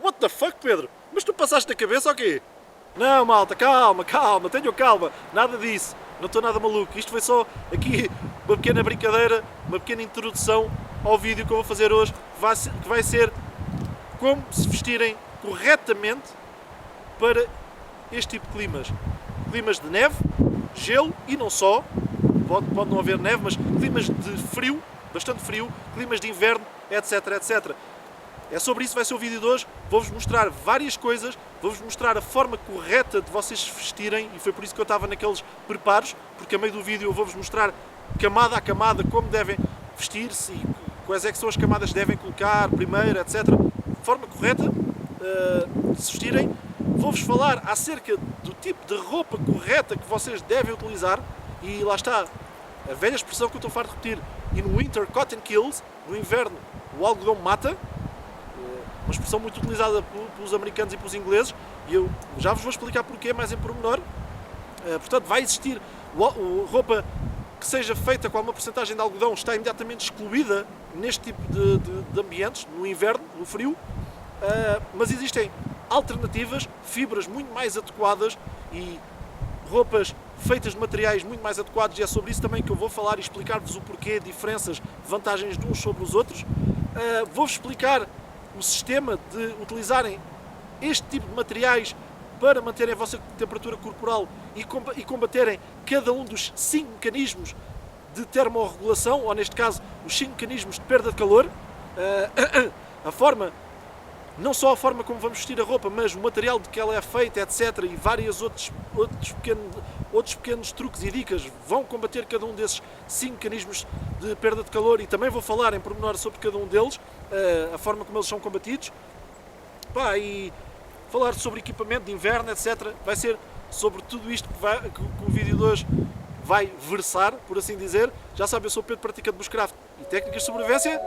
What the fuck, Pedro? Mas tu passaste na cabeça ou quê? Não, malta, calma, tenham calma. Nada disso. Não estou nada maluco. Isto foi só aqui uma pequena brincadeira, uma pequena introdução ao vídeo que eu vou fazer hoje, que vai ser como se vestirem corretamente para este tipo de climas. Climas de neve, gelo e não só. Pode não haver neve, mas climas de frio, bastante frio, climas de inverno, etc, etc. É sobre isso que vai ser o vídeo de hoje. Vou-vos mostrar várias coisas, vou-vos mostrar a forma correta de vocês se vestirem, e foi por isso que eu estava naqueles preparos, porque a meio do vídeo eu vou-vos mostrar camada a camada como devem vestir-se e quais é que são as camadas que devem colocar primeiro, etc. De forma correta de se vestirem. Vou-vos falar acerca do tipo de roupa correta que vocês devem utilizar, e lá está a velha expressão que eu estou farto de repetir: in winter cotton kills, no inverno o algodão mata. Uma expressão muito utilizada pelos americanos e pelos ingleses, e eu já vos vou explicar porquê mais em pormenor. Portanto, vai existir roupa que seja feita com alguma porcentagem de algodão, está imediatamente excluída neste tipo de ambientes, no inverno, no frio, mas existem alternativas, fibras muito mais adequadas e roupas feitas de materiais muito mais adequados, e é sobre isso também que eu vou falar e explicar-vos o porquê, diferenças, vantagens de uns sobre os outros. Vou-vos explicar o sistema de utilizarem este tipo de materiais para manterem a vossa temperatura corporal e combaterem cada um dos 5 mecanismos de termorregulação, ou neste caso, os 5 mecanismos de perda de calor. A forma, não só a forma como vamos vestir a roupa, mas o material de que ela é feita, etc. E vários outros pequenos truques e dicas vão combater cada um desses 5 mecanismos de perda de calor, e também vou falar em pormenor sobre cada um deles, a forma como eles são combatidos. E falar sobre equipamento de inverno, etc. Vai ser sobre tudo isto que o vídeo de hoje vai versar, por assim dizer. Já sabem, eu sou o Pedro, praticante de bushcraft e técnicas de sobrevivência.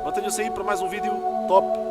Mantenham-se aí para mais um vídeo top.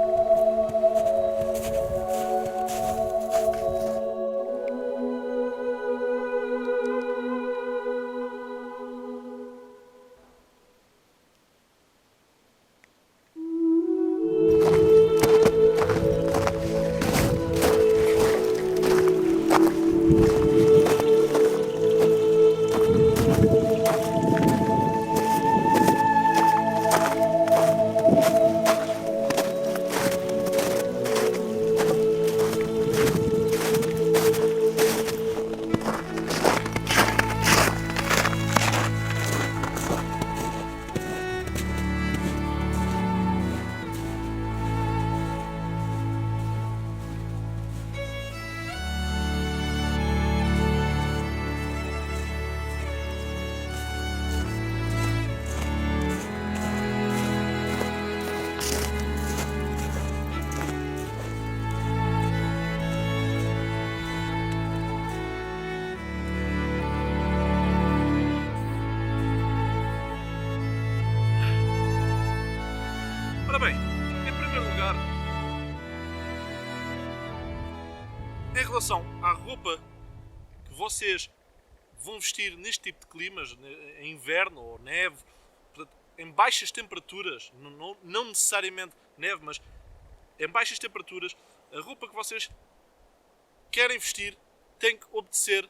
Ora bem, em primeiro lugar, em relação à roupa que vocês vão vestir neste tipo de climas, em inverno ou neve, em baixas temperaturas, não necessariamente neve, mas em baixas temperaturas, a roupa que vocês querem vestir tem que obedecer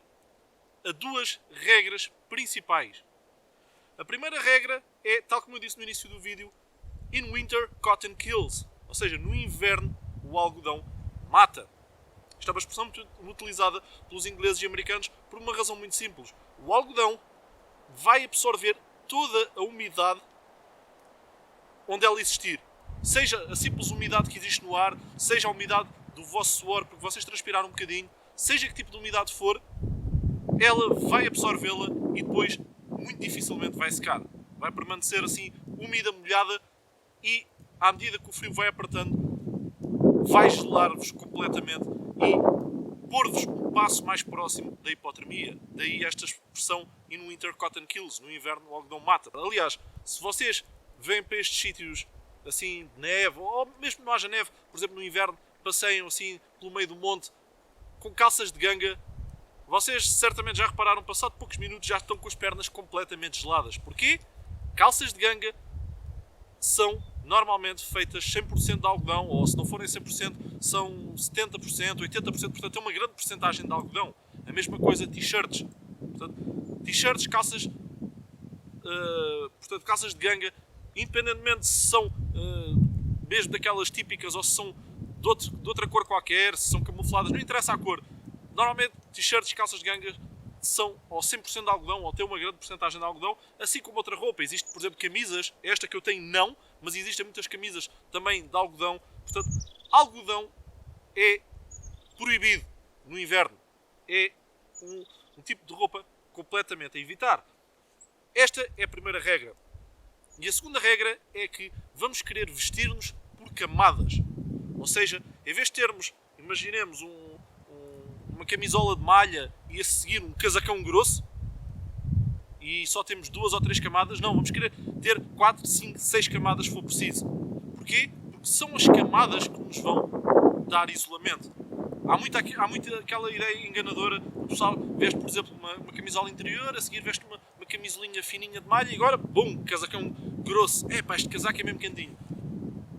a 2 regras principais. A primeira regra é, tal como eu disse no início do vídeo, in winter cotton kills, ou seja, no inverno o algodão mata. Esta é uma expressão muito utilizada pelos ingleses e americanos por uma razão muito simples. O algodão vai absorver toda a umidade onde ela existir. Seja a simples umidade que existe no ar, seja a umidade do vosso suor, porque vocês transpiraram um bocadinho, seja que tipo de umidade for, ela vai absorvê-la e depois muito dificilmente vai secar. Vai permanecer assim úmida, molhada, e à medida que o frio vai apertando, vai gelar-vos completamente e pôr-vos um passo mais próximo da hipotermia. Daí esta expressão in winter cotton kills, no inverno o algodão mata. Aliás, se vocês vêm para estes sítios assim de neve, ou mesmo que não haja neve, por exemplo no inverno, passeiam assim pelo meio do monte com calças de ganga, vocês certamente já repararam, passado poucos minutos já estão com as pernas completamente geladas. Porquê? Calças de ganga são normalmente feitas 100% de algodão, ou se não forem 100%, são 70%, 80%, portanto é uma grande porcentagem de algodão. A mesma coisa t-shirts. Portanto, t-shirts, calças, portanto, calças de ganga, independentemente se são mesmo daquelas típicas ou se são de outra cor qualquer, se são camufladas, não interessa a cor. Normalmente t-shirts e calças de ganga são ou 100% de algodão ou têm uma grande porcentagem de algodão, assim como outra roupa. Existe, por exemplo, camisas, esta que eu tenho não, mas existem muitas camisas também de algodão. Portanto, algodão é proibido no inverno. É um tipo de roupa completamente a evitar. Esta é a primeira regra. E a segunda regra é que vamos querer vestir-nos por camadas. Ou seja, em vez de termos, imaginemos uma camisola de malha e a seguir um casacão grosso e só temos 2 ou 3 camadas, não, vamos querer ter 4, 5, 6 camadas se for preciso. Porquê? Porque são as camadas que nos vão dar isolamento. Há muito aquela ideia enganadora, o pessoal veste, por exemplo, uma camisola interior, a seguir veste uma camisolinha fininha de malha e agora, bum, casacão grosso. Este casaco é mesmo quentinho.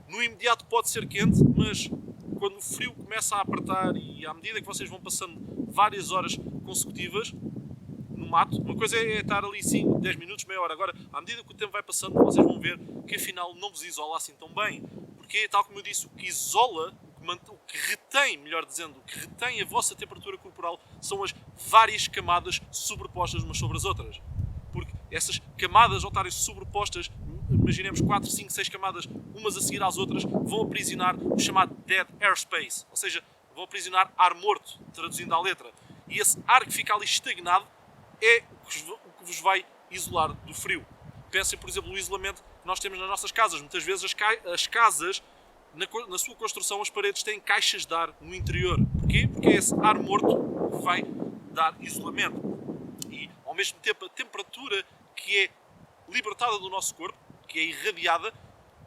No imediato pode ser quente, mas quando o frio começa a apertar e à medida que vocês vão passando várias horas consecutivas no mato, uma coisa é estar ali 5, 10 minutos, meia hora. Agora, à medida que o tempo vai passando, vocês vão ver que afinal não vos isola assim tão bem. Porque, tal como eu disse, o que isola, o que retém, melhor dizendo, o que retém a vossa temperatura corporal são as várias camadas sobrepostas umas sobre as outras. Porque essas camadas, ao estarem sobrepostas, imaginemos 4, 5, 6 camadas, umas a seguir às outras, vão aprisionar o chamado dead airspace, ou seja, vão aprisionar ar morto, traduzindo à letra. E esse ar que fica ali estagnado é o que vos vai isolar do frio. Pensem, por exemplo, no isolamento que nós temos nas nossas casas. Muitas vezes as casas, na sua construção, as paredes têm caixas de ar no interior. Porquê? Porque é esse ar morto que vai dar isolamento. E, ao mesmo tempo, a temperatura que é libertada do nosso corpo, que é irradiada,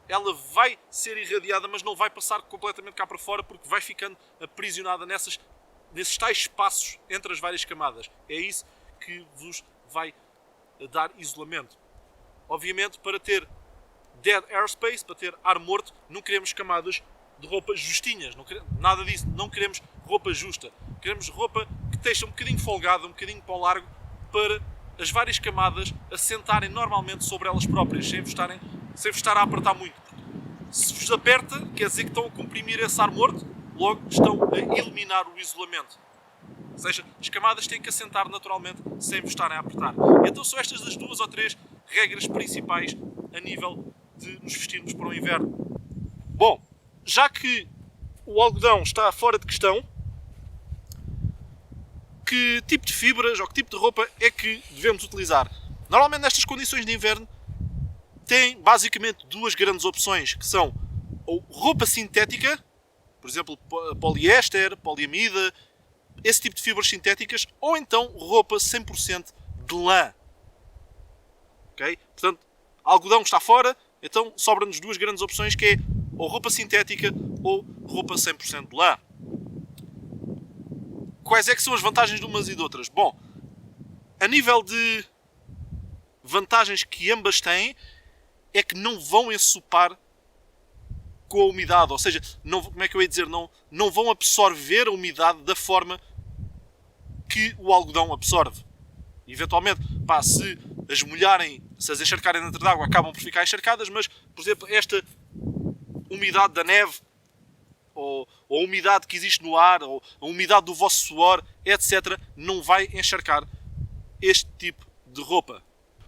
ela vai ser irradiada, mas não vai passar completamente cá para fora, porque vai ficando aprisionada nesses tais espaços entre as várias camadas. É isso que vos vai dar isolamento. Obviamente, para ter dead airspace, para ter ar morto, não queremos camadas de roupa justinhas, nada disso, não queremos roupa justa. Queremos roupa que esteja um bocadinho folgada, um bocadinho para o largo, para as várias camadas assentarem normalmente sobre elas próprias, sem vos estar a apertar muito. Se vos aperta, quer dizer que estão a comprimir esse ar morto, logo estão a eliminar o isolamento. Ou seja, as camadas têm que assentar naturalmente sem vos estarem a apertar. Então são estas as 2 ou 3 regras principais a nível de nos vestirmos para o inverno. Bom, já que o algodão está fora de questão, que tipo de fibras ou que tipo de roupa é que devemos utilizar? Normalmente nestas condições de inverno tem basicamente 2 grandes opções, que são ou roupa sintética, por exemplo poliéster, poliamida, esse tipo de fibras sintéticas, ou então roupa 100% de lã. Okay? Portanto, algodão está fora, então sobram-nos 2 grandes opções, que é ou roupa sintética ou roupa 100% de lã. Quais é que são as vantagens de umas e de outras? Bom, a nível de vantagens que ambas têm, é que não vão ensopar com a umidade, ou seja, como é que eu ia dizer, não vão absorver a umidade da forma que o algodão absorve. Eventualmente, se as molharem, se as encharcarem dentro de água, acabam por ficar encharcadas, mas, por exemplo, esta umidade da neve, ou a umidade que existe no ar, ou a umidade do vosso suor, etc., não vai encharcar este tipo de roupa.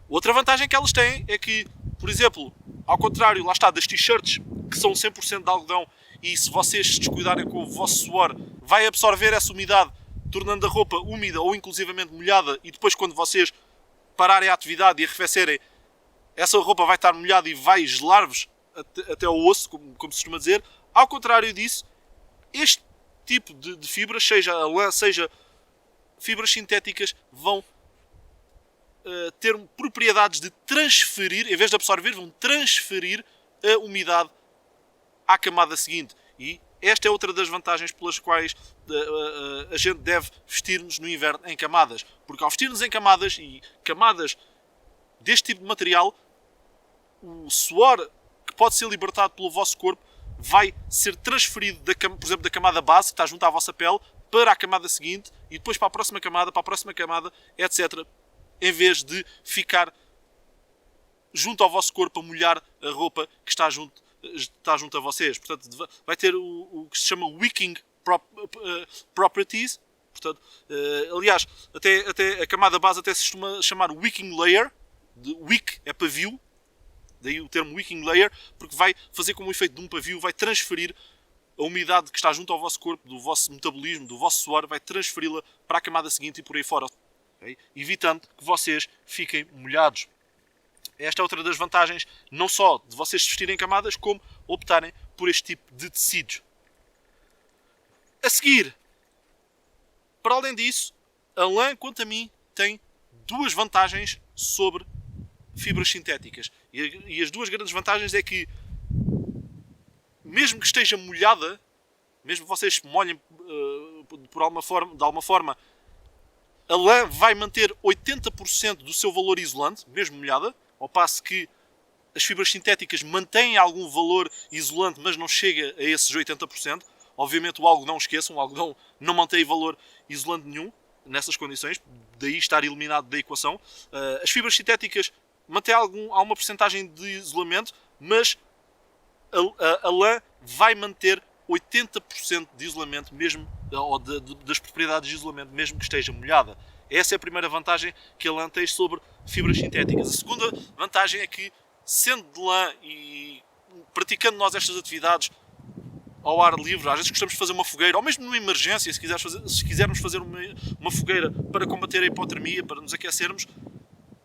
Outra vantagem que elas têm é que, por exemplo, ao contrário, lá está, das t-shirts, que são 100% de algodão, e se vocês se descuidarem com o vosso suor, vai absorver essa umidade, tornando a roupa úmida ou inclusivamente molhada, e depois quando vocês pararem a atividade e arrefecerem, essa roupa vai estar molhada e vai gelar-vos até ao osso, como se costuma dizer. Ao contrário disso, este tipo de fibras, seja a lã, seja fibras sintéticas, vão ter propriedades de transferir, em vez de absorver, vão transferir a umidade à camada seguinte. E esta é outra das vantagens pelas quais a gente deve vestir-nos no inverno em camadas. Porque ao vestir-nos em camadas, e camadas deste tipo de material, o suor que pode ser libertado pelo vosso corpo, vai ser transferido, por exemplo, da camada base, que está junto à vossa pele, para a camada seguinte, e depois para a próxima camada, etc. Em vez de ficar junto ao vosso corpo a molhar a roupa que está junto a vocês. Portanto, vai ter o que se chama wicking properties. Portanto, aliás, até a camada base até se costuma chamar wicking layer. Wick é pavio, daí o termo wicking layer, porque vai fazer como o efeito de um pavio, vai transferir a umidade que está junto ao vosso corpo, do vosso metabolismo, do vosso suor, vai transferi-la para a camada seguinte e por aí fora, okay? Evitando que vocês fiquem molhados. Esta é outra das vantagens, não só de vocês vestirem camadas, como optarem por este tipo de tecidos. A seguir, para além disso, a lã, quanto a mim, tem duas vantagens sobre fibras sintéticas. E as duas grandes vantagens é que, mesmo que esteja molhada, mesmo que vocês se molhem de alguma forma, a lã vai manter 80% do seu valor isolante, mesmo molhada, ao passo que as fibras sintéticas mantêm algum valor isolante, mas não chega a esses 80%. Obviamente o algodão, esqueçam, o algodão não mantém valor isolante nenhum nessas condições, daí estar eliminado da equação. As fibras sintéticas mantêm alguma porcentagem de isolamento, mas a lã vai manter 80% de isolamento, mesmo, ou das propriedades de isolamento, mesmo que esteja molhada. Essa é a primeira vantagem que a lã tem sobre fibras sintéticas. A segunda vantagem é que, sendo de lã e praticando nós estas atividades ao ar livre, às vezes gostamos de fazer uma fogueira, ou mesmo numa emergência, se quisermos fazer uma fogueira para combater a hipotermia, para nos aquecermos,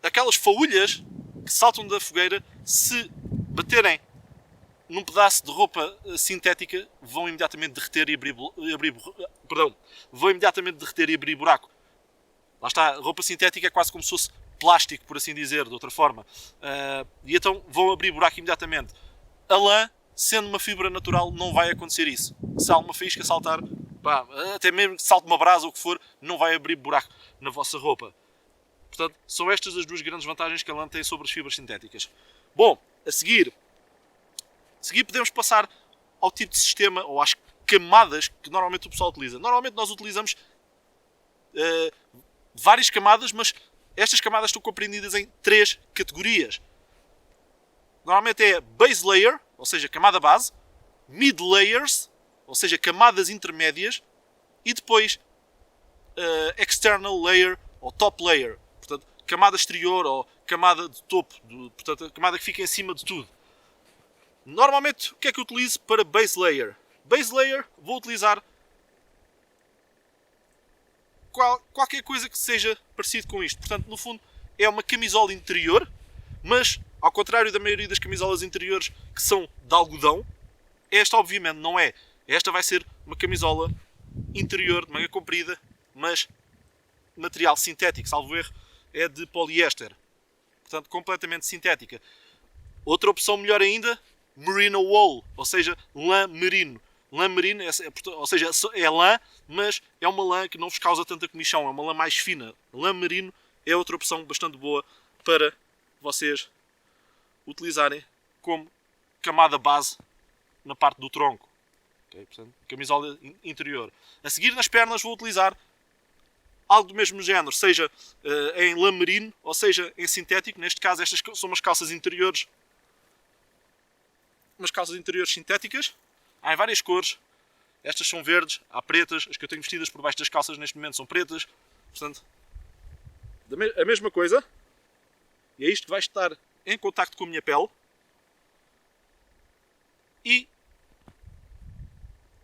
aquelas faúlhas que saltam da fogueira, se baterem num pedaço de roupa sintética, vão imediatamente derreter e abrir buraco. Lá está, a roupa sintética é quase como se fosse plástico, por assim dizer, de outra forma. E então vão abrir buraco imediatamente. A lã, sendo uma fibra natural, não vai acontecer isso. Se há uma faísca saltar, até mesmo que salte uma brasa ou o que for, não vai abrir buraco na vossa roupa. Portanto, são estas as duas grandes vantagens que a lã tem sobre as fibras sintéticas. Bom, a seguir podemos passar ao tipo de sistema, ou às camadas que normalmente o pessoal utiliza. Normalmente nós utilizamos várias camadas, mas estas camadas estão compreendidas em 3 categorias. Normalmente é base layer, ou seja, camada base, mid layers, ou seja, camadas intermédias, e depois external layer ou top layer, portanto, camada exterior ou camada de topo, portanto, a camada que fica em cima de tudo. Normalmente, o que é que eu utilizo para base layer? Base layer, vou utilizar qualquer coisa que seja parecido com isto. Portanto, no fundo, é uma camisola interior, mas, ao contrário da maioria das camisolas interiores que são de algodão, esta, obviamente, não é. Esta vai ser uma camisola interior de manga comprida, mas material sintético, salvo erro, é de poliéster. Portanto, completamente sintética. Outra opção melhor ainda, merino wool, ou seja, lã merino. Lã merino, ou seja, é lã, mas é uma lã que não vos causa tanta comichão, é uma lã mais fina. Lã merino é outra opção bastante boa para vocês utilizarem como camada base na parte do tronco. Okay? Portanto, camisola interior. A seguir, nas pernas, vou utilizar algo do mesmo género, seja em lã merino, ou seja, em sintético. Neste caso, estas são umas calças interiores. Umas calças interiores sintéticas. Há em várias cores. Estas são verdes, há pretas. As que eu tenho vestidas por baixo das calças neste momento são pretas. Portanto, a mesma coisa. E é isto que vai estar em contacto com a minha pele. E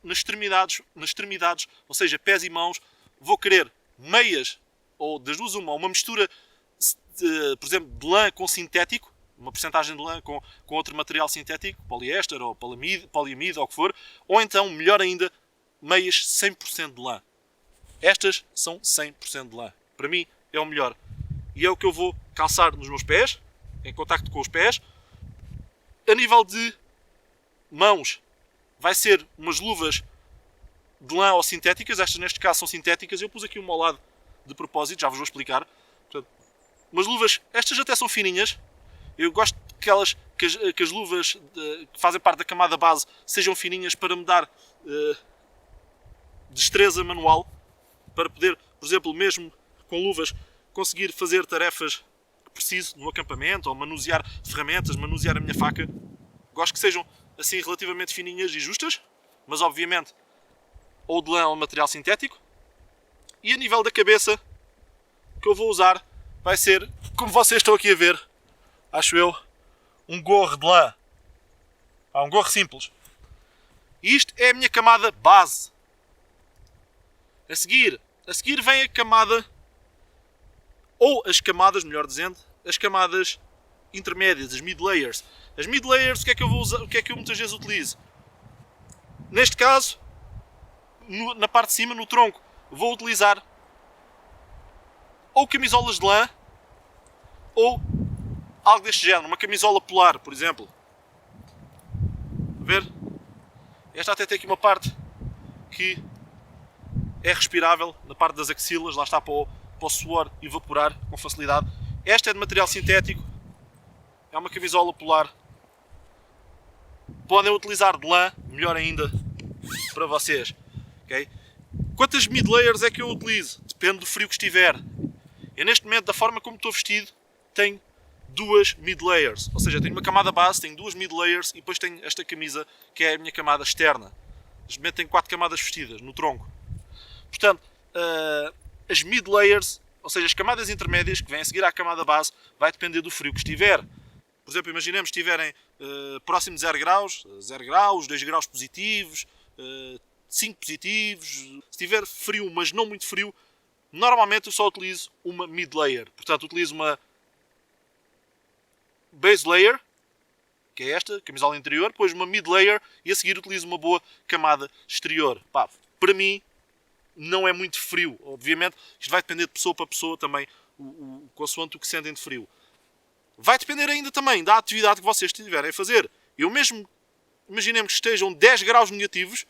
nas extremidades, ou seja, pés e mãos, vou querer meias, ou das duas uma mistura, por exemplo, de lã com sintético, uma porcentagem de lã com outro material sintético, poliéster ou poliamida ou o que for, ou então, melhor ainda, meias 100% de lã. Estas são 100% de lã. Para mim é o melhor. E é o que eu vou calçar nos meus pés, em contacto com os pés. A nível de mãos, vai ser umas luvas de lã ou sintéticas. Estas neste caso são sintéticas. Eu pus aqui uma ao lado de propósito, já vos vou explicar. Portanto, umas luvas, estas até são fininhas. Eu gosto de que as luvas que fazem parte da camada base sejam fininhas para me dar destreza manual, para poder, por exemplo, mesmo com luvas, conseguir fazer tarefas que preciso no acampamento, ou manusear ferramentas, manusear a minha faca. Gosto que sejam assim relativamente fininhas e justas, mas obviamente ou de lã ou material sintético. E a nível da cabeça, o que eu vou usar vai ser, como vocês estão aqui a ver, acho eu, um gorro de lã. Um gorro simples. E isto é a minha camada base. A seguir vem a camada, ou as camadas, melhor dizendo, as camadas intermédias, as mid layers. As mid layers, o que é que eu vou usar, o que é que eu muitas vezes utilizo? Neste caso, na parte de cima, no tronco, vou utilizar ou camisolas de lã, ou algo deste género, uma camisola polar, por exemplo. A ver? Esta até tem aqui uma parte que é respirável, na parte das axilas, lá está para o suor evaporar com facilidade. Esta é de material sintético, é uma camisola polar. Podem utilizar de lã, melhor ainda para vocês. Okay? Quantas mid layers é que eu utilizo? Depende do frio que estiver. Eu neste momento, da forma como estou vestido, tenho duas mid layers. Ou seja, tenho uma camada base, tenho duas mid layers e depois tenho esta camisa que é a minha camada externa. Neste momento tenho 4 camadas vestidas no tronco. Portanto, as mid layers, ou seja, as camadas intermédias que vêm a seguir à camada base, vai depender do frio que estiver. Por exemplo, imaginemos que estiverem próximo de 0 graus, 0 graus, 2 graus positivos, 5 positivos. Se estiver frio, mas não muito frio, normalmente eu só utilizo uma mid layer. Portanto, utilizo uma base layer, que é esta, camisola interior, depois uma mid layer e a seguir utilizo uma boa camada exterior. Pá, para mim, não é muito frio. Obviamente, isto vai depender de pessoa para pessoa também, consoante o que sentem de frio. Vai depender ainda também da atividade que vocês estiverem a fazer. Eu mesmo, imaginemos que estejam 10 graus negativos,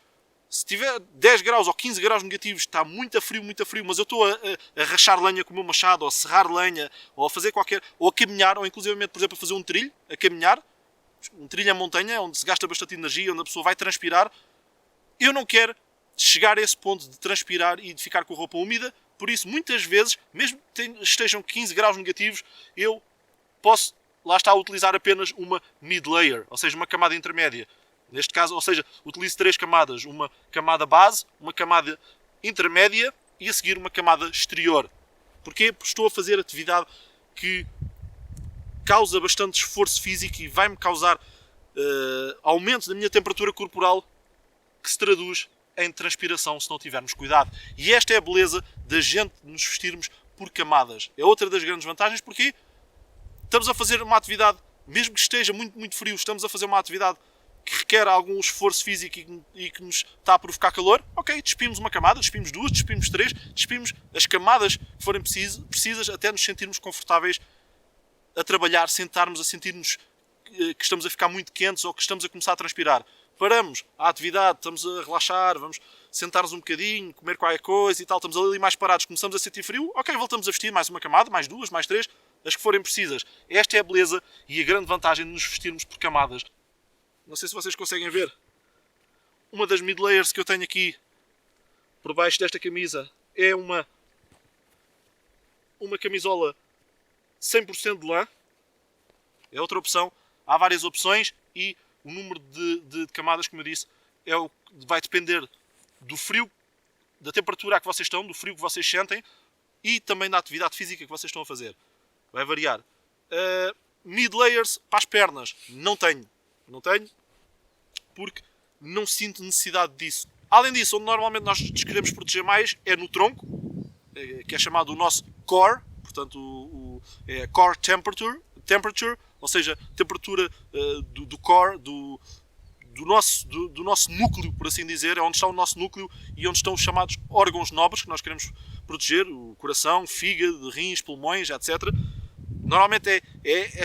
se tiver 10 graus ou 15 graus negativos, está muito frio, mas eu estou a rachar lenha com o meu machado, ou a serrar lenha, ou a fazer ou a caminhar, ou inclusivamente, por exemplo, a fazer um trilho, a caminhar, um trilho em montanha, onde se gasta bastante energia, onde a pessoa vai transpirar. Eu não quero chegar a esse ponto de transpirar e de ficar com a roupa úmida, por isso, muitas vezes, mesmo que estejam 15 graus negativos, eu posso, lá está, utilizar apenas uma mid layer, ou seja, uma camada intermédia. Neste caso, ou seja, utilizo 3 camadas, uma camada base, uma camada intermédia e a seguir uma camada exterior. Porquê? Porque estou a fazer atividade que causa bastante esforço físico e vai-me causar aumento da minha temperatura corporal, que se traduz em transpiração se não tivermos cuidado. E esta é a beleza da gente nos vestirmos por camadas. É outra das grandes vantagens, porque estamos a fazer uma atividade, mesmo que esteja muito, muito frio, estamos a fazer uma atividade que requer algum esforço físico e que nos está a provocar calor. Ok, despimos uma camada, despimos 2, despimos 3, despimos as camadas que forem precisas até nos sentirmos confortáveis a trabalhar, sentarmos a sentir-nos que estamos a ficar muito quentes ou que estamos a começar a transpirar. Paramos a atividade, estamos a relaxar, vamos sentar-nos um bocadinho, comer qualquer coisa e tal, estamos ali mais parados, começamos a sentir frio, ok, voltamos a vestir mais uma camada, mais 2, mais 3, as que forem precisas. Esta é a beleza e a grande vantagem de nos vestirmos por camadas. Não sei se vocês conseguem ver. Uma das mid layers que eu tenho aqui por baixo desta camisa é uma camisola 100% de lã. É outra opção. Há várias opções e o número de camadas, como eu disse, vai depender do frio, da temperatura a que vocês estão, do frio que vocês sentem e também da atividade física que vocês estão a fazer. Vai variar. Mid layers para as pernas. Não tenho, porque não sinto necessidade disso. Além disso, onde normalmente nós nos queremos proteger mais é no tronco, que é chamado o nosso core, portanto é core temperature, ou seja, temperatura do core, do nosso núcleo, por assim dizer, é onde está o nosso núcleo e onde estão os chamados órgãos nobres que nós queremos proteger, o coração, fígado, rins, pulmões, etc. Normalmente é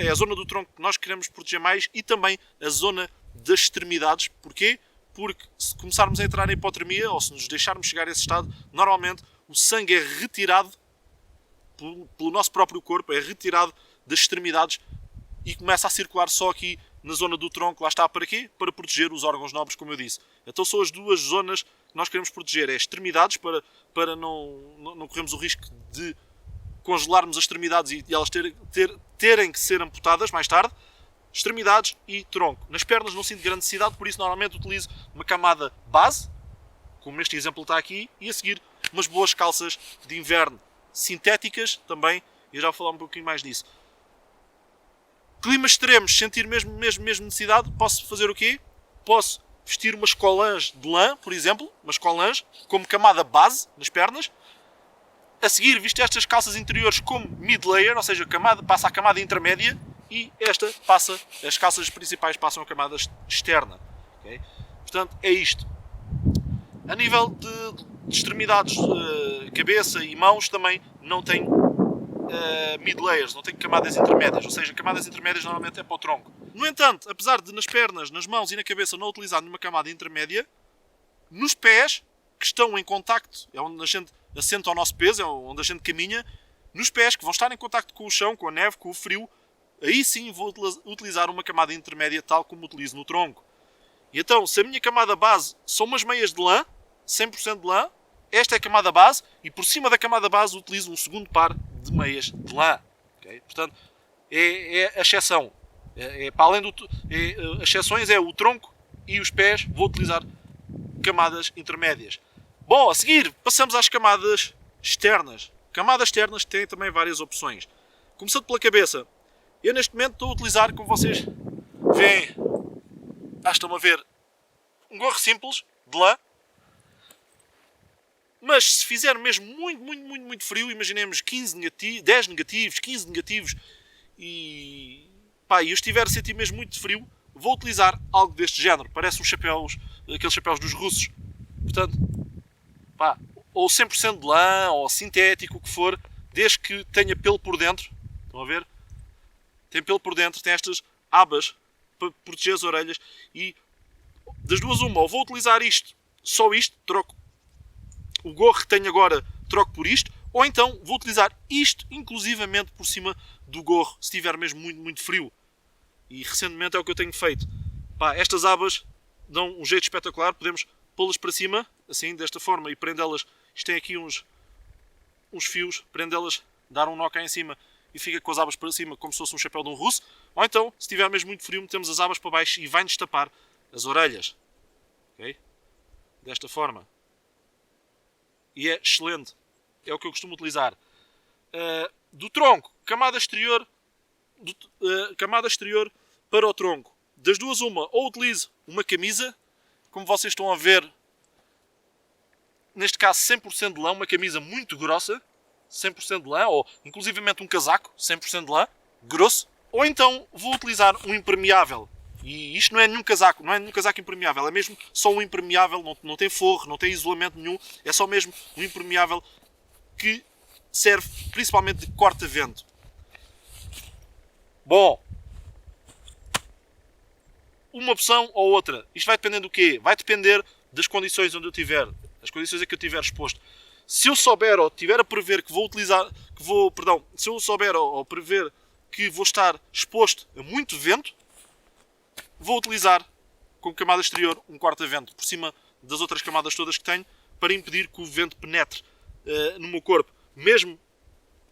a zona do tronco que nós queremos proteger mais e também a zona das extremidades. Porquê? Porque se começarmos a entrar em hipotermia ou se nos deixarmos chegar a esse estado, normalmente o sangue é retirado pelo nosso próprio corpo, é retirado das extremidades e começa a circular só aqui na zona do tronco. Lá está, para quê? Para proteger os órgãos nobres, como eu disse. Então são as duas zonas que nós queremos proteger. É extremidades, para não corrermos o risco de congelarmos as extremidades e elas terem que ser amputadas mais tarde. Extremidades e tronco. Nas pernas não sinto grande necessidade, por isso normalmente utilizo uma camada base, como este exemplo está aqui, e a seguir umas boas calças de inverno sintéticas também, e eu já vou falar um pouquinho mais disso. Climas extremos, sentir mesmo necessidade, posso fazer o quê? Posso vestir umas colãs de lã, por exemplo, umas colãs como camada base nas pernas. A seguir, visto estas calças interiores como mid-layer, ou seja, passa a camada intermédia, e as calças principais passam a camada externa. Okay? Portanto, é isto. A nível de extremidades, cabeça e mãos, também não tem mid-layers, não tem camadas intermédias, ou seja, camadas intermédias normalmente é para o tronco. No entanto, apesar de nas pernas, nas mãos e na cabeça não utilizar nenhuma camada intermédia, nos pés, que estão em contacto, é onde a gente assenta o nosso peso, é onde a gente caminha, nos pés, que vão estar em contacto com o chão, com a neve, com o frio, aí sim vou utilizar uma camada intermédia tal como utilizo no tronco. E então, se a minha camada base são umas meias de lã, 100% de lã, esta é a camada base, e por cima da camada base utilizo um segundo par de meias de lã. Okay? Portanto, é a exceção. Para além as exceções é o tronco e os pés, vou utilizar camadas intermédias. Bom, a seguir passamos às camadas externas. Camadas externas têm também várias opções. Começando pela cabeça, eu neste momento estou a utilizar, como vocês veem, estão a ver, um gorro simples de lã. Mas se fizer mesmo muito frio, imaginemos 10 negativos, 15 negativos, e eu estiver a sentir mesmo muito frio, vou utilizar algo deste género. Parece uns chapéus, aqueles chapéus dos russos. Portanto, ou 100% de lã, ou sintético, o que for, desde que tenha pelo por dentro. Estão a ver? Tem pelo por dentro, tem estas abas para proteger as orelhas, e das duas uma, ou vou utilizar isto, só isto, troco o gorro que tenho agora, troco por isto, ou então vou utilizar isto inclusivamente por cima do gorro, se estiver mesmo muito frio. E recentemente é o que eu tenho feito. Estas abas dão um jeito espetacular, podemos pô-las para cima, assim, desta forma, e prendê-las. Isto tem aqui uns fios, prendê-las, dar um nó cá em cima e fica com as abas para cima, como se fosse um chapéu de um russo. Ou então, se estiver mesmo muito frio, metemos as abas para baixo e vai-nos tapar as orelhas. Ok? Desta forma. E é excelente. É o que eu costumo utilizar. Do tronco, camada exterior para o tronco. Das duas uma, ou utilizo uma camisa, como vocês estão a ver, neste caso 100% de lã, uma camisa muito grossa, 100% de lã, ou inclusivamente um casaco 100% de lã, grosso. Ou então vou utilizar um impermeável. E isto não é nenhum casaco impermeável, é mesmo só um impermeável, não tem forro, não tem isolamento nenhum, é só mesmo um impermeável que serve principalmente de corta-vento. Bom, uma opção ou outra, isto vai depender do quê? Vai depender das condições onde eu estiver, as condições a que eu estiver exposto. Se eu souber ou tiver a prever se eu souber ou prever que vou estar exposto a muito vento, vou utilizar como camada exterior um corta-vento por cima das outras camadas todas que tenho, para impedir que o vento penetre no meu corpo. Mesmo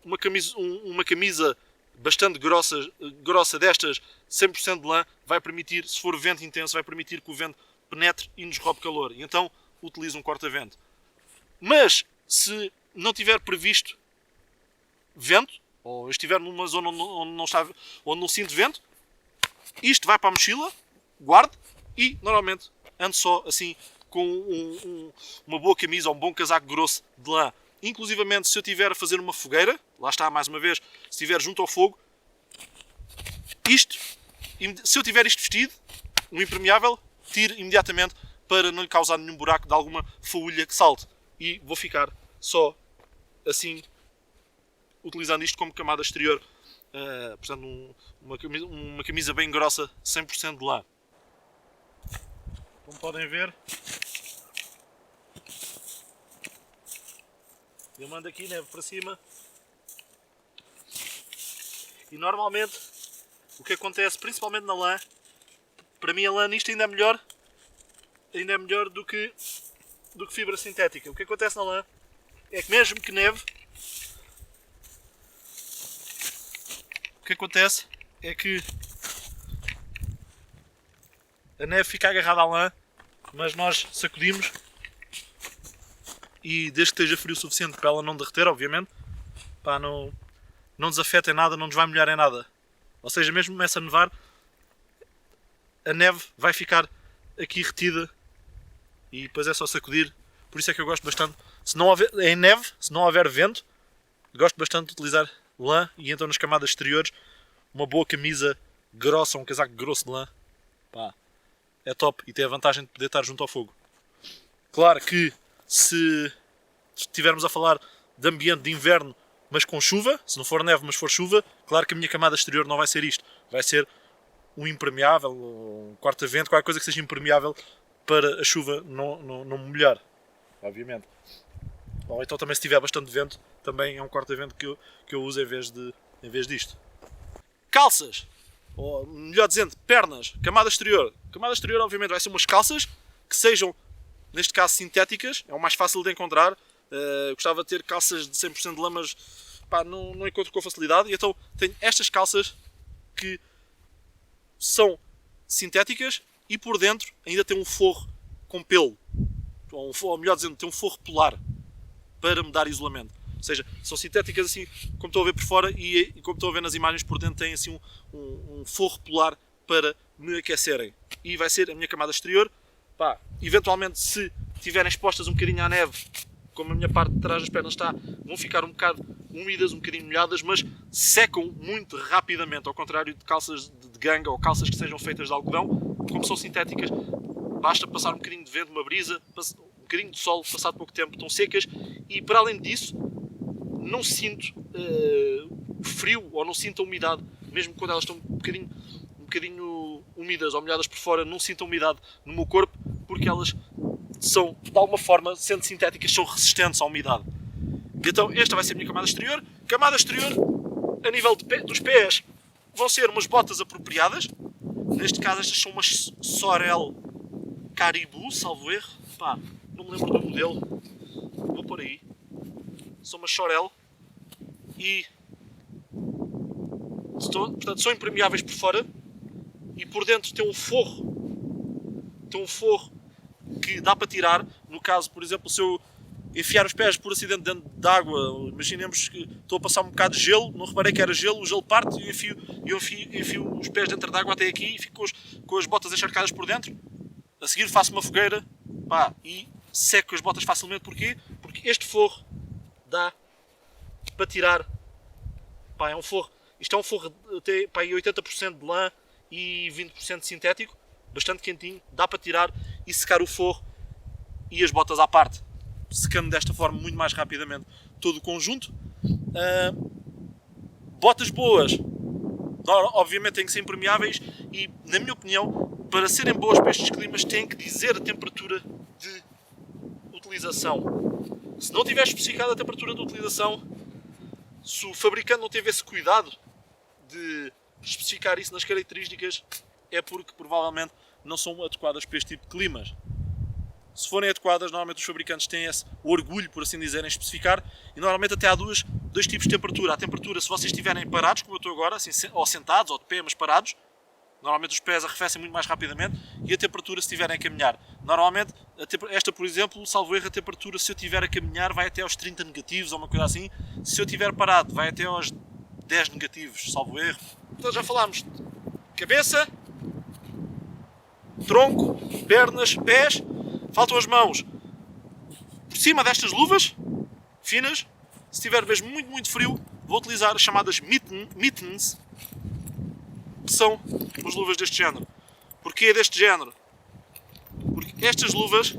uma camisa bastante grossa destas, 100% de lã, vai permitir, se for vento intenso, vai permitir que o vento penetre e nos roube calor. E então utilizo um corta-vento. Mas se não tiver previsto vento, ou eu estiver numa zona onde não sinto vento, isto vai para a mochila, guardo, e normalmente ando só assim com uma boa camisa ou um bom casaco grosso de lã. Inclusivamente, se eu estiver a fazer uma fogueira, lá está mais uma vez, se estiver junto ao fogo, se eu tiver isto vestido, um impermeável, tiro imediatamente para não lhe causar nenhum buraco de alguma faúlha que salte. E vou ficar só assim, utilizando isto como camada exterior. Portanto, uma camisa bem grossa, 100% de lã. Como podem ver, eu mando aqui neve para cima, e normalmente o que acontece principalmente na lã, para mim a lã nisto ainda é melhor do que fibra sintética. O que acontece na lã é que mesmo que neve, o que acontece é que a neve fica agarrada à lã, mas nós sacudimos e desde que esteja frio o suficiente para ela não derreter, obviamente, pá, não nos afeta em nada, não nos vai molhar em nada. Ou seja, mesmo começa a nevar, a neve vai ficar aqui retida e depois é só sacudir. Por isso é que eu gosto bastante, se não houver vento, gosto bastante de utilizar lã e então nas camadas exteriores uma boa camisa grossa, um casaco grosso de lã, pá, é top e tem a vantagem de poder estar junto ao fogo. Claro que se estivermos a falar de ambiente de inverno, mas com chuva, se não for neve, mas for chuva, claro que a minha camada exterior não vai ser isto. Vai ser um impermeável, um corta-vento, qualquer coisa que seja impermeável para a chuva não me molhar, obviamente. Ou então também se tiver bastante vento, também é um corta-vento que eu uso em vez disto. Calças! Ou melhor dizendo, pernas, camada exterior. Camada exterior obviamente vai ser umas calças que sejam, neste caso, sintéticas, é o mais fácil de encontrar. Gostava de ter calças de 100% de lã, mas pá, não encontro com facilidade. E então tenho estas calças que são sintéticas e por dentro ainda tem um forro com pelo. Ou melhor dizendo, tem um forro polar para me dar isolamento. Ou seja, são sintéticas assim, como estou a ver por fora e como estou a ver nas imagens por dentro, tem assim um forro polar para me aquecerem. E vai ser a minha camada exterior. Pá, eventualmente, se estiverem expostas um bocadinho à neve, como a minha parte de trás das pernas está, vão ficar um bocado úmidas, um bocadinho molhadas, mas secam muito rapidamente, ao contrário de calças de ganga ou calças que sejam feitas de algodão. Como são sintéticas, basta passar um bocadinho de vento, uma brisa, um bocadinho de sol, passado pouco tempo, estão secas e, para além disso, não sinto frio ou não sinto a umidade, mesmo quando elas estão um bocadinho úmidas ou molhadas por fora, não sinto a umidade no meu corpo, porque elas são, de alguma forma, sendo sintéticas, são resistentes à umidade. Então esta vai ser a minha camada exterior. Camada exterior, a nível dos pés, vão ser umas botas apropriadas. Neste caso estas são umas Sorel Caribou, salvo erro. Pá, não me lembro do modelo. Vou por aí. São umas Sorel. E portanto, são impermeáveis por fora. E por dentro tem um forro. Tem um forro que dá para tirar. No caso, por exemplo, se eu enfiar os pés por acidente dentro de água, imaginemos que estou a passar um bocado de gelo, não reparei que era gelo, o gelo parte e enfio os pés dentro da água até aqui e fico com as botas encharcadas por dentro. A seguir faço uma fogueira, pá, e seco as botas facilmente. Porquê? Porque este forro dá para tirar. Pá, é um forro. Isto é um forro até 80% de lã e 20% de sintético, bastante quentinho, dá para tirar e secar o forro e as botas à parte, secando desta forma muito mais rapidamente todo o conjunto. Botas boas, obviamente têm que ser impermeáveis e, na minha opinião, para serem boas para estes climas têm que dizer a temperatura de utilização. Se não tiver especificado a temperatura de utilização, se o fabricante não teve esse cuidado de especificar isso nas características, é porque provavelmente não são adequadas para este tipo de climas. Se forem adequadas, normalmente os fabricantes têm esse orgulho, por assim dizer, em especificar, e normalmente até há dois tipos de temperatura. A temperatura, se vocês estiverem parados, como eu estou agora, assim, ou sentados, ou de pé, mas parados, normalmente os pés arrefecem muito mais rapidamente, e a temperatura se estiverem a caminhar. Normalmente, esta, por exemplo, salvo erro, a temperatura, se eu estiver a caminhar, vai até aos 30 negativos, ou uma coisa assim. Se eu estiver parado, vai até aos 10 negativos, salvo erro. Então já falámos de cabeça, tronco, pernas, pés. Faltam as mãos. Por cima destas luvas finas, se estiver mesmo muito, muito frio, vou utilizar as chamadas mittens, que são as luvas deste género. Porquê deste género? Porque estas luvas,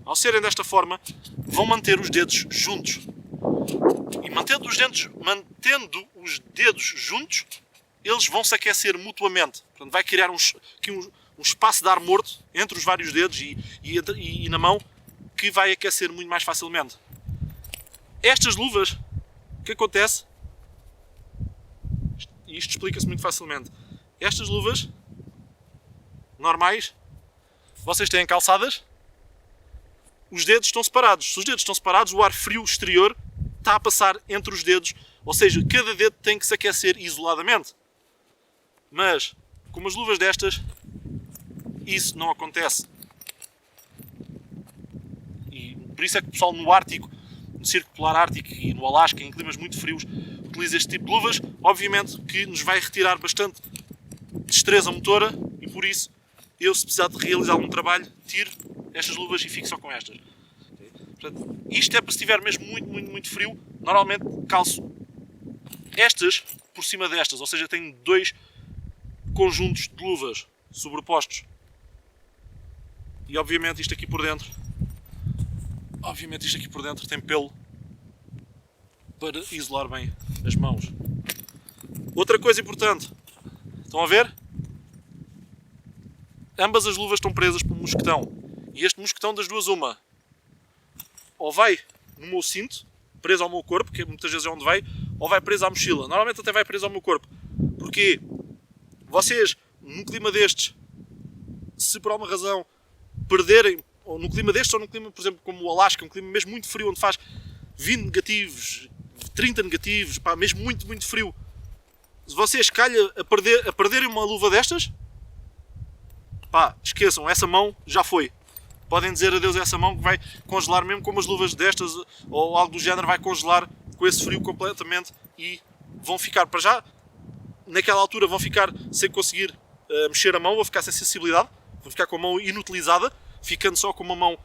ao serem desta forma, vão manter os dedos juntos. E mantendo os dedos juntos, eles vão se aquecer mutuamente. Portanto, vai criar um espaço de ar morto entre os vários dedos e na mão, que vai aquecer muito mais facilmente. Estas luvas, o que acontece E isto explica-se muito facilmente. Estas luvas normais, vocês têm calçadas, os dedos estão separados. Se os dedos estão separados, o ar frio exterior está a passar entre os dedos, ou seja, cada dedo tem que se aquecer isoladamente. Mas, com umas luvas destas, isso não acontece. E por isso é que o pessoal no Ártico, no Círculo Polar Ártico e no Alasca, em climas muito frios, utiliza este tipo de luvas. Obviamente que nos vai retirar bastante destreza motora e por isso eu, se precisar de realizar algum trabalho, tiro estas luvas e fico só com estas. Portanto, isto é para se estiver mesmo muito frio. Normalmente calço estas por cima destas, ou seja, tenho dois conjuntos de luvas sobrepostos. E obviamente isto aqui por dentro tem pelo para isolar bem as mãos. Outra coisa importante, estão a ver? Ambas as luvas estão presas por um mosquetão. E este mosquetão das duas uma. Ou vai no meu cinto, preso ao meu corpo, que muitas vezes é onde vai, ou vai preso à mochila. Normalmente até vai preso ao meu corpo. Porque vocês, num clima destes, se por alguma razão perderem, ou num clima destes, ou num clima, por exemplo, como o Alasca, um clima mesmo muito frio, onde faz 20 negativos, 30 negativos, pá, mesmo muito frio, se vocês calham a perderem uma luva destas, pá, esqueçam, essa mão já foi. Podem dizer adeus a essa mão que vai congelar, mesmo com umas luvas destas ou algo do género, vai congelar com esse frio completamente e vão ficar, para já, naquela altura vão ficar sem conseguir mexer a mão, vão ficar sem sensibilidade, vão ficar com a mão inutilizada, ficando só com uma mão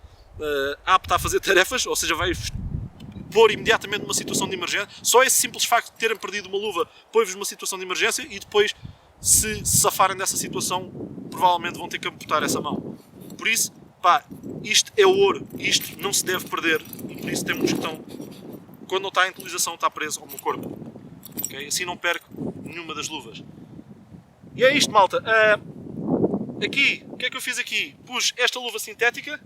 apta a fazer tarefas, ou seja, vai pôr imediatamente numa situação de emergência. Só esse simples facto de terem perdido uma luva põe-vos numa situação de emergência e depois, se safarem dessa situação, provavelmente vão ter que amputar essa mão. Por isso, pá, isto é ouro, isto não se deve perder e por isso tem um mosquetão, quando não está em utilização, está preso ao meu corpo. Okay? Assim não perco nenhuma das luvas. E é isto, malta. Aqui, o que é que eu fiz aqui? Pus esta luva sintética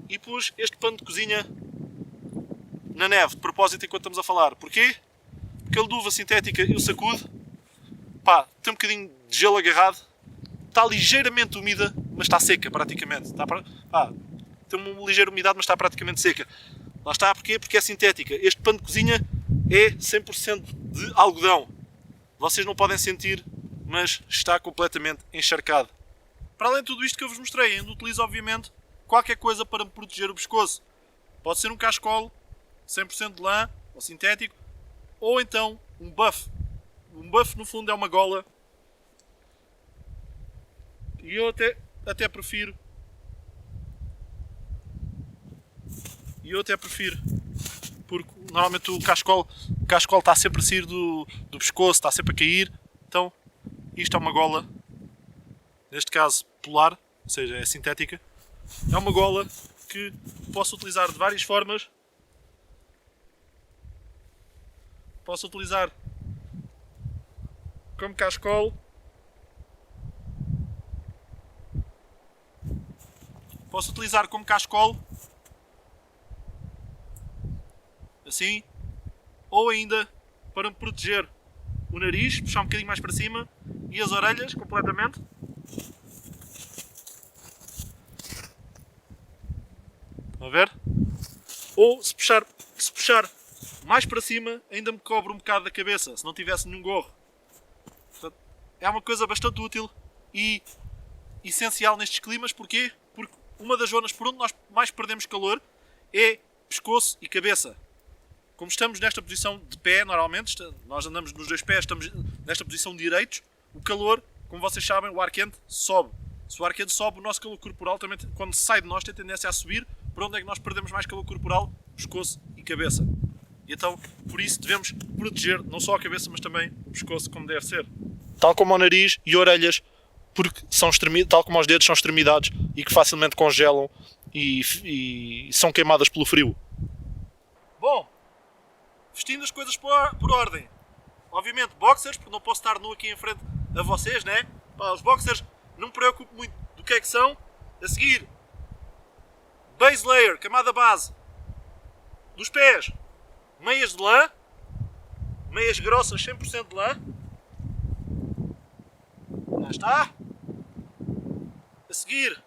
e pus este pano de cozinha na neve, de propósito, enquanto estamos a falar. Porquê? Porque a luva sintética eu sacudo, pá, tem um bocadinho de gelo agarrado, está ligeiramente úmida, mas está seca praticamente. Tem uma ligeira umidade, mas está praticamente seca. Lá está, porquê? Porque é sintética. Este pano de cozinha é 100% de algodão. Vocês não podem sentir, mas está completamente encharcado. Para além de tudo isto que eu vos mostrei, ainda utilizo obviamente qualquer coisa para me proteger o pescoço. Pode ser um cachecol 100% de lã ou sintético, ou então um buff. Um buff no fundo é uma gola. E eu até prefiro. Porque normalmente o cachecol está sempre a sair do pescoço, está sempre a cair. Então isto é uma gola, neste caso polar, ou seja, é sintética. É uma gola que posso utilizar de várias formas. Posso utilizar como cachecol. Posso utilizar como cachecol, assim, ou ainda para me proteger o nariz, puxar um bocadinho mais para cima, e as orelhas completamente. Estão a ver? Ou se puxar mais para cima, ainda me cobre um bocado da cabeça, se não tivesse nenhum gorro. Portanto, é uma coisa bastante útil e essencial nestes climas. Porquê? Porque uma das zonas por onde nós mais perdemos calor é pescoço e cabeça. Como estamos nesta posição de pé, normalmente, nós andamos nos dois pés, estamos nesta posição direitos, o calor, como vocês sabem, o ar quente sobe. Se o ar quente sobe, o nosso calor corporal também, quando sai de nós, tem tendência a subir. Para onde é que nós perdemos mais calor corporal? Pescoço e cabeça. E então, por isso, devemos proteger não só a cabeça, mas também o pescoço, como deve ser. Tal como o nariz e orelhas, porque tal como os dedos são extremidades e que facilmente congelam e são queimadas pelo frio. Bom, vestindo as coisas por ordem. Obviamente boxers, porque não posso estar nu aqui em frente a vocês, né? Pá, os boxers não me preocupo muito do que é que são. A seguir, base layer, camada base. Dos pés, meias de lã, meias grossas 100% de lã. está. A seguir,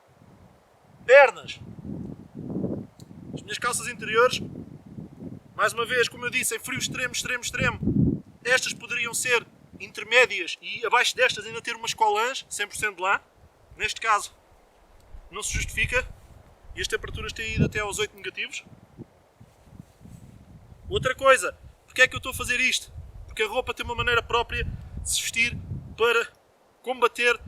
pernas. As minhas calças interiores, mais uma vez, como eu disse, em frio extremo, estas poderiam ser intermédias e abaixo destas ainda ter umas colãs, 100% de lã. Neste caso, não se justifica e as temperaturas têm ido até aos 8 negativos. Outra coisa, porque é que eu estou a fazer isto? Porque a roupa tem uma maneira própria de se vestir para combater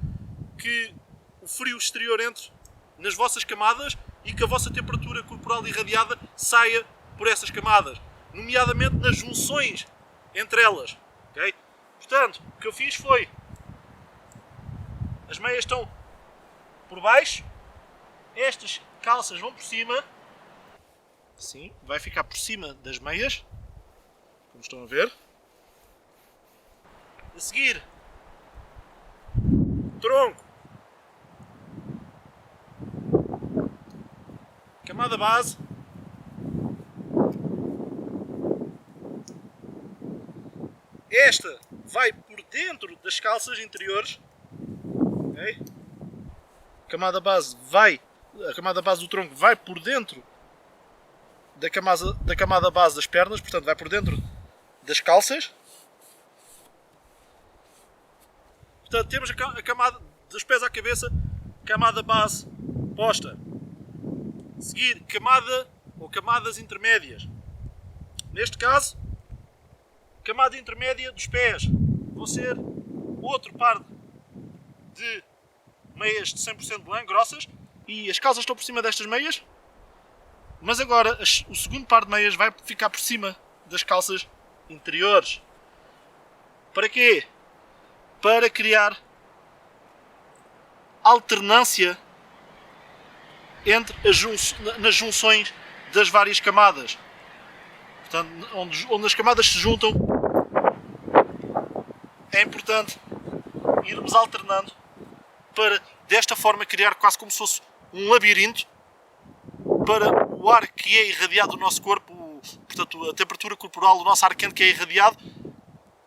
que o frio exterior entre nas vossas camadas e que a vossa temperatura corporal irradiada saia por essas camadas, nomeadamente nas junções entre elas. Okay? Portanto, o que eu fiz foi, as meias estão por baixo, estas calças vão por cima, sim, vai ficar por cima das meias, como estão a ver. A seguir, tronco, camada base, esta vai por dentro das calças interiores, okay? A camada base do tronco vai por dentro da camada base das pernas, portanto vai por dentro das calças. Portanto, temos a camada dos pés à cabeça, camada base posta. Seguir, camada ou camadas intermédias. Neste caso, camada intermédia dos pés. Vão ser outro par de meias de 100% de lã, grossas, e as calças estão por cima destas meias, mas agora o segundo par de meias vai ficar por cima das calças interiores. Para quê? Para criar alternância entre nas junções das várias camadas. Portanto, onde as camadas se juntam, é importante irmos alternando para, desta forma, criar quase como se fosse um labirinto para o ar que é irradiado do nosso corpo, portanto, a temperatura corporal do nosso ar quente que é irradiado,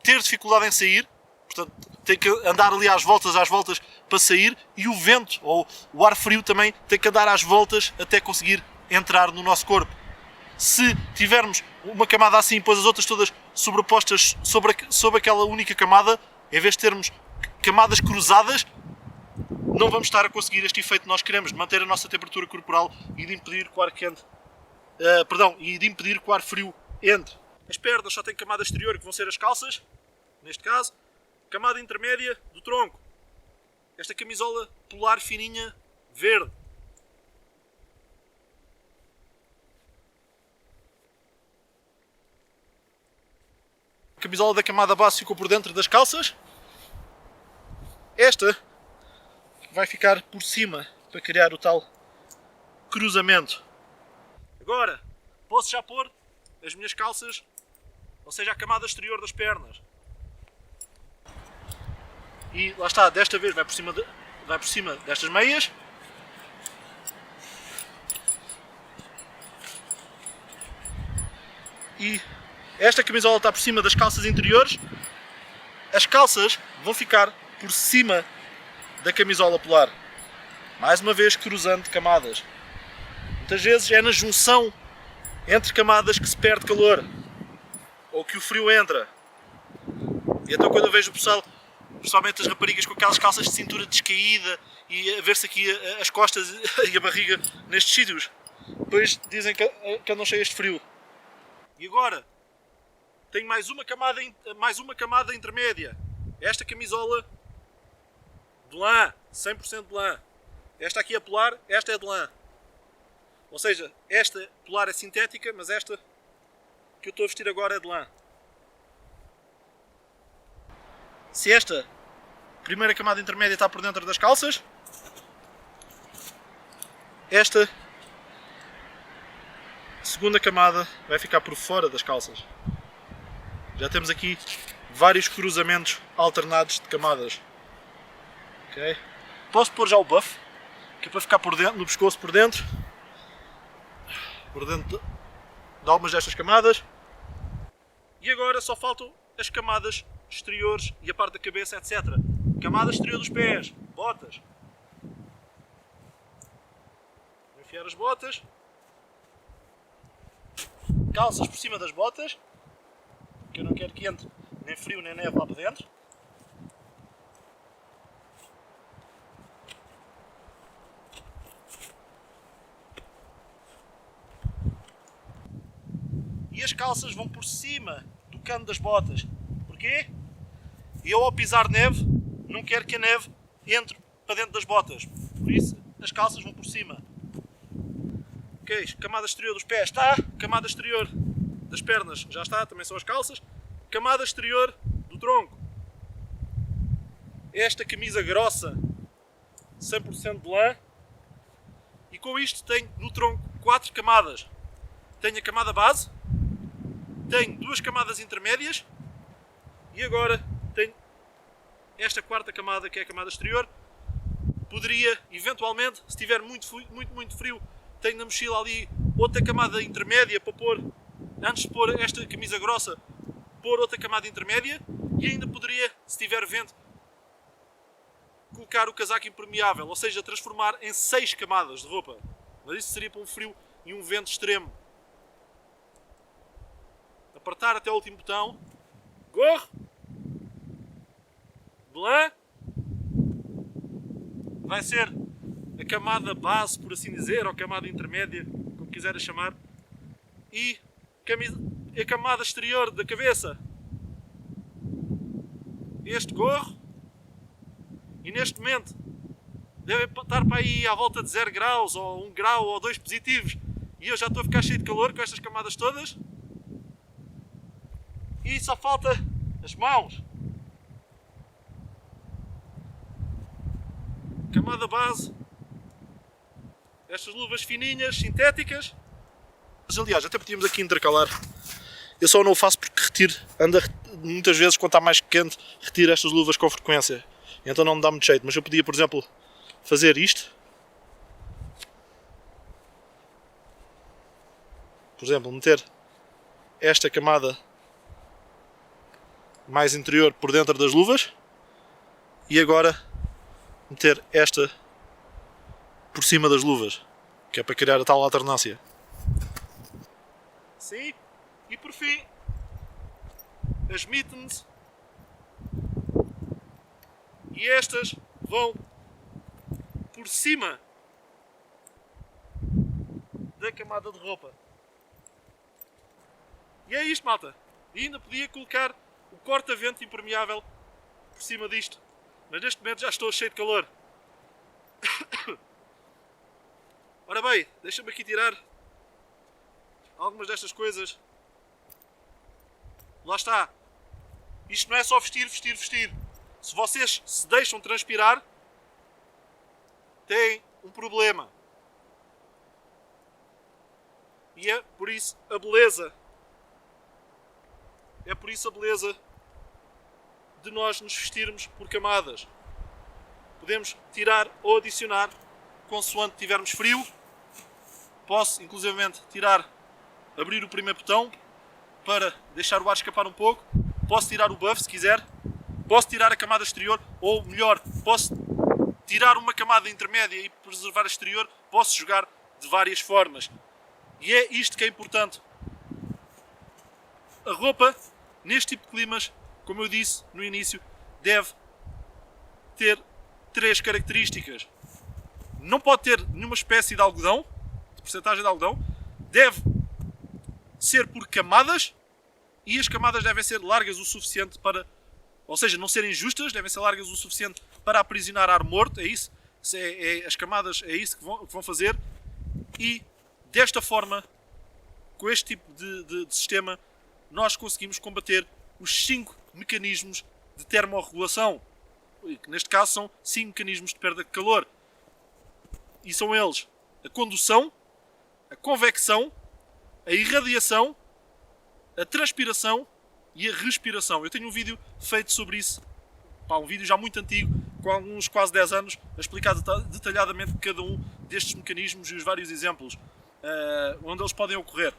ter dificuldade em sair, portanto, tem que andar ali às voltas para sair, e o vento, ou o ar frio também, tem que andar às voltas até conseguir entrar no nosso corpo. Se tivermos uma camada assim e depois as outras todas sobrepostas sobre aquela única camada, em vez de termos camadas cruzadas, não vamos estar a conseguir este efeito que nós queremos, de manter a nossa temperatura corporal e de impedir que o ar quente, e de impedir que o ar frio entre. As pernas só têm camada exterior, que vão ser as calças, neste caso, camada intermédia do tronco. Esta camisola polar fininha, verde. A camisola da camada base ficou por dentro das calças. Esta vai ficar por cima para criar o tal cruzamento. Agora, posso já pôr as minhas calças, ou seja, a camada exterior das pernas. E lá está, desta vez vai por cima destas meias. E esta camisola está por cima das calças interiores. As calças vão ficar por cima da camisola polar. Mais uma vez cruzando camadas. Muitas vezes é na junção entre camadas que se perde calor, ou que o frio entra. E então quando eu vejo o pessoal, principalmente as raparigas com aquelas calças de cintura descaída e a ver-se aqui as costas e a barriga nestes sítios, depois dizem que andam cheias de frio. E agora tenho mais uma camada intermédia. Esta camisola de lã, 100% de lã. Esta aqui é polar, esta é de lã. Ou seja, esta polar é sintética, mas esta que eu estou a vestir agora é de lã. Se esta primeira camada intermédia está por dentro das calças, esta segunda camada vai ficar por fora das calças. Já temos aqui vários cruzamentos alternados de camadas. Okay. Posso pôr já o buff, que é para ficar por dentro, no pescoço por dentro de algumas destas camadas. E agora só faltam as camadas exteriores e a parte da cabeça, etc. Camada exterior dos pés, botas. Vou enfiar as botas. Calças por cima das botas, porque eu não quero que entre nem frio nem neve lá para dentro. E as calças vão por cima do cano das botas. Porquê? Eu ao pisar neve, não quero que a neve entre para dentro das botas. Por isso, as calças vão por cima. Ok, camada exterior dos pés está. Camada exterior das pernas já está, também são as calças. Camada exterior do tronco. Esta camisa grossa, 100% de lã. E com isto tenho no tronco 4 camadas. Tenho a camada base. Tenho 2 camadas intermédias e agora tenho esta 4ª camada, que é a camada exterior. Poderia, eventualmente, se estiver muito frio, tenho na mochila ali outra camada intermédia para pôr, antes de pôr esta camisa grossa, pôr outra camada intermédia, e ainda poderia, se tiver vento, colocar o casaco impermeável, ou seja, transformar em 6 camadas de roupa. Mas isso seria para um frio e um vento extremo. Apertar até o último botão, gorro, de lã, vai ser a camada base, por assim dizer, ou camada intermédia, como quiserem chamar, e a camada exterior da cabeça, este gorro, e neste momento deve estar para aí à volta de 0 graus, ou 1 grau, ou 2 positivos, e eu já estou a ficar cheio de calor com estas camadas todas. E só falta as mãos. Camada base. Estas luvas fininhas, sintéticas. Mas, aliás, até podíamos aqui intercalar. Eu só não o faço porque retiro. Muitas vezes, quando está mais quente, retiro estas luvas com frequência. Então não me dá muito jeito. Mas eu podia, por exemplo, fazer isto. Por exemplo, meter esta camada mais interior por dentro das luvas e agora meter esta por cima das luvas, que é para criar a tal alternância. Sim, e por fim as mittens, e estas vão por cima da camada de roupa. E é isto, malta. E ainda podia colocar o corta-vento impermeável por cima disto. Mas neste momento já estou cheio de calor. Ora bem, deixa-me aqui tirar algumas destas coisas. Lá está. Isto não é só vestir. Se vocês se deixam transpirar, têm um problema. E é por isso a beleza. É por isso a beleza de nós nos vestirmos por camadas. Podemos tirar ou adicionar consoante tivermos frio. Posso, inclusivamente, abrir o primeiro botão para deixar o ar escapar um pouco. Posso tirar o buff se quiser. Posso tirar a camada exterior, ou melhor, posso tirar uma camada intermédia e preservar a exterior. Posso jogar de várias formas. E é isto que é importante. A roupa, neste tipo de climas, como eu disse no início, deve ter 3 características. Não pode ter nenhuma espécie de algodão, de porcentagem de algodão. Deve ser por camadas, e as camadas devem ser largas o suficiente para, ou seja, não serem justas, devem ser largas o suficiente para aprisionar ar morto. É isso. As camadas é isso que vão fazer. E desta forma, com este tipo de sistema, nós conseguimos combater os 5 mecanismos de termorregulação, que neste caso são 5 mecanismos de perda de calor. E são eles: a condução, a convecção, a irradiação, a transpiração e a respiração. Eu tenho um vídeo feito sobre isso, um vídeo já muito antigo, com alguns quase 10 anos, a explicar detalhadamente cada um destes mecanismos e os vários exemplos onde eles podem ocorrer.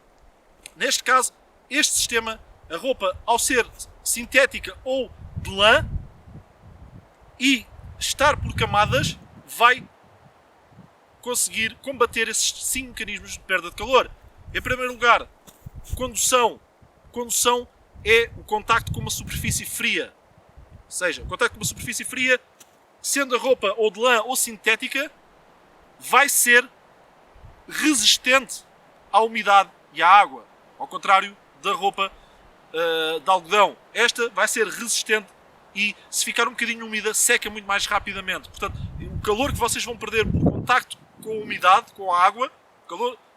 Neste caso, este sistema, a roupa, ao ser sintética ou de lã, E estar por camadas vai conseguir combater esses 5 mecanismos de perda de calor. Em primeiro lugar, condução. Condução é o contacto com uma superfície fria. Ou seja, o contacto com uma superfície fria, sendo a roupa ou de lã ou sintética, vai ser resistente à umidade e à água. Ao contrário da roupa de algodão. Esta vai ser resistente e, se ficar um bocadinho úmida, seca muito mais rapidamente. Portanto, o calor que vocês vão perder por contacto com a umidade, com a água,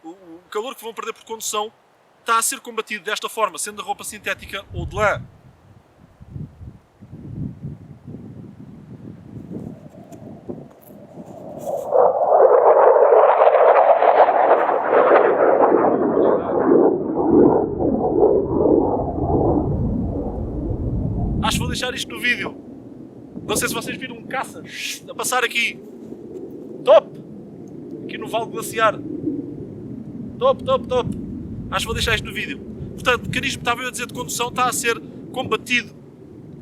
o calor que vão perder por condução, está a ser combatido desta forma, sendo a roupa sintética ou de lã. Acho que vou deixar isto no vídeo. Não sei se vocês viram um caça a passar aqui. Top! Aqui no Vale Glaciar. Top, top, top. Acho que vou deixar isto no vídeo. Portanto, o mecanismo, estava eu a dizer, de condução está a ser combatido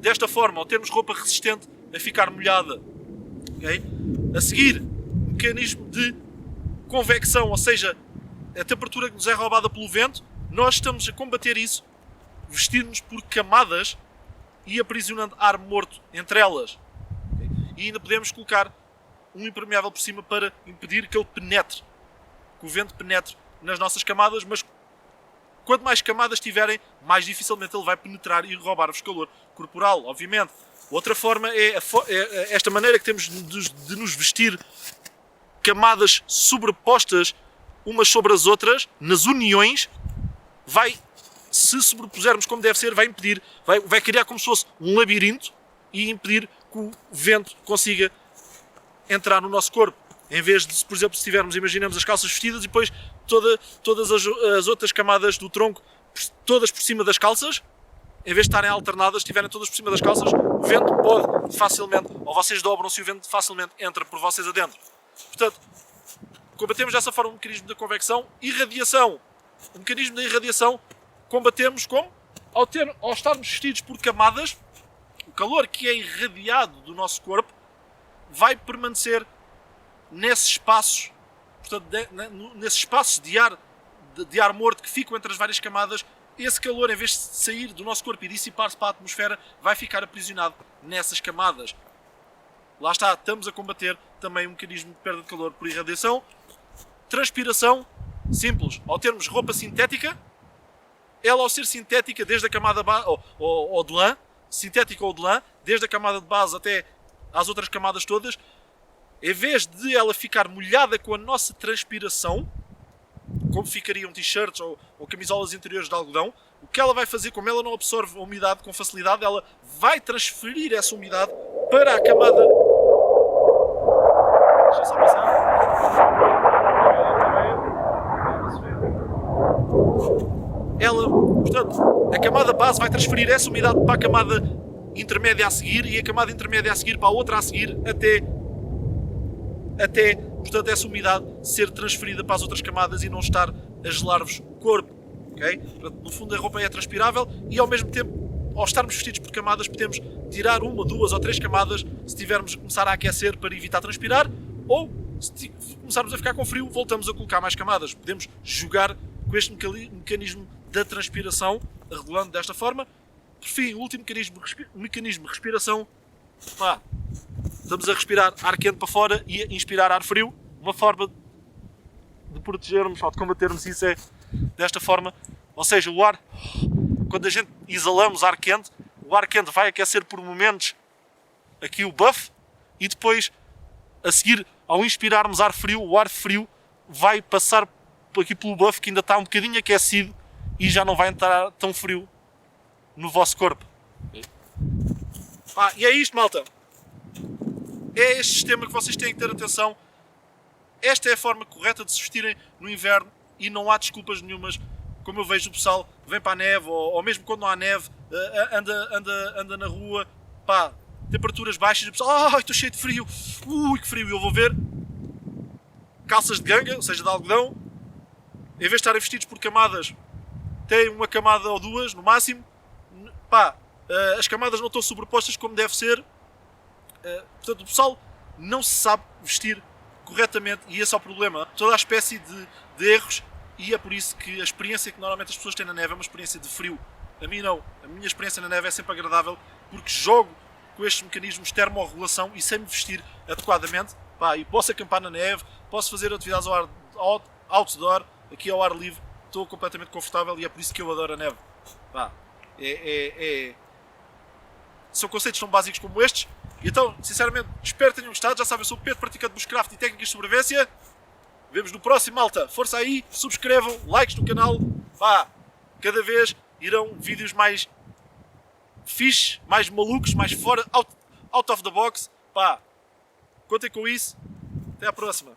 desta forma, ao termos roupa resistente a ficar molhada. Okay? A seguir, mecanismo de convecção, ou seja, a temperatura que nos é roubada pelo vento, nós estamos a combater isso vestindo-nos por camadas e aprisionando ar morto entre elas. Okay? E ainda podemos colocar um impermeável por cima para impedir que ele penetre, que o vento penetre nas nossas camadas, mas quanto mais camadas tiverem, mais dificilmente ele vai penetrar e roubar-vos calor corporal, obviamente. Outra forma é esta maneira que temos de nos vestir, camadas sobrepostas umas sobre as outras, nas uniões, se sobrepusermos como deve ser, vai impedir, vai criar como se fosse um labirinto e impedir que o vento consiga entrar no nosso corpo. Em vez de, por exemplo, se tivermos, imaginemos as calças vestidas e depois todas as outras camadas do tronco todas por cima das calças, em vez de estarem alternadas, estiverem todas por cima das calças, o vento pode facilmente, ou vocês dobram-se e o vento facilmente entra por vocês adentro. Portanto, combatemos dessa forma o mecanismo da convecção. Irradiação. O mecanismo da irradiação combatemos como? Ao estarmos vestidos por camadas, o calor que é irradiado do nosso corpo vai permanecer nesses espaços, portanto, nesses espaços de ar morto que ficam entre as várias camadas. Esse calor, em vez de sair do nosso corpo e dissipar-se para a atmosfera, vai ficar aprisionado nessas camadas. Lá está, estamos a combater também um mecanismo de perda de calor por irradiação. Transpiração, simples. Ao termos roupa sintética, ela, ao ser sintética desde a camada base, ou de lã, sintética ou de lã, desde a camada de base até às outras camadas todas, em vez de ela ficar molhada com a nossa transpiração, como ficariam t-shirts ou camisolas interiores de algodão, o que ela vai fazer, como ela não absorve a umidade com facilidade, ela vai transferir essa umidade para a camada... Deixa eu só passar. Portanto, a camada base vai transferir essa umidade para a camada intermédia a seguir e a camada intermédia a seguir para a outra a seguir até portanto, essa umidade ser transferida para as outras camadas e não estar a gelar-vos o corpo. Okay? Portanto, no fundo, a roupa é transpirável e, ao mesmo tempo, ao estarmos vestidos por camadas, podemos tirar 1, 2 ou 3 camadas se tivermos a começar a aquecer para evitar transpirar, ou se começarmos a ficar com frio, voltamos a colocar mais camadas. Podemos jogar com este mecanismo da transpiração, regulando desta forma. Por fim, o último mecanismo de respiração. Estamos a respirar ar quente para fora e a inspirar ar frio. Uma forma de protegermos ou de combatermos isso é desta forma. Ou seja, o ar, quando a gente exalamos ar quente, o ar quente vai aquecer por momentos aqui o buff e depois, a seguir, ao inspirarmos ar frio, o ar frio vai passar aqui pelo buff que ainda está um bocadinho aquecido e já não vai entrar tão frio no vosso corpo. E é isto, malta. É este sistema que vocês têm que ter atenção. Esta é a forma correta de se vestirem no inverno e não há desculpas nenhumas. Como eu vejo o pessoal vem para a neve, ou mesmo quando não há neve, anda na rua, temperaturas baixas, e o pessoal, estou cheio de frio, que frio, eu vou ver calças de ganga, ou seja, de algodão, em vez de estarem vestidos por camadas, têm uma camada ou duas no máximo, as camadas não estão sobrepostas como deve ser. Portanto, o pessoal não se sabe vestir corretamente e esse é o problema. Toda a espécie de erros, e é por isso que a experiência que normalmente as pessoas têm na neve é uma experiência de frio. A mim não. A minha experiência na neve é sempre agradável porque jogo com estes mecanismos de termorregulação e sei me vestir adequadamente. Pá, e posso acampar na neve, posso fazer atividades outdoor, aqui ao ar livre, estou completamente confortável e é por isso que eu adoro a neve. Pá, são conceitos tão básicos como estes. Então, sinceramente, espero que tenham gostado. Já sabem, eu sou o Pedro, praticante de bushcraft e técnicas de sobrevivência. Vemos no próximo, malta. Força aí, subscrevam, likes no canal. Pá, cada vez irão vídeos mais fixe, mais malucos, mais fora, out of the box. Pá, contem com isso. Até à próxima.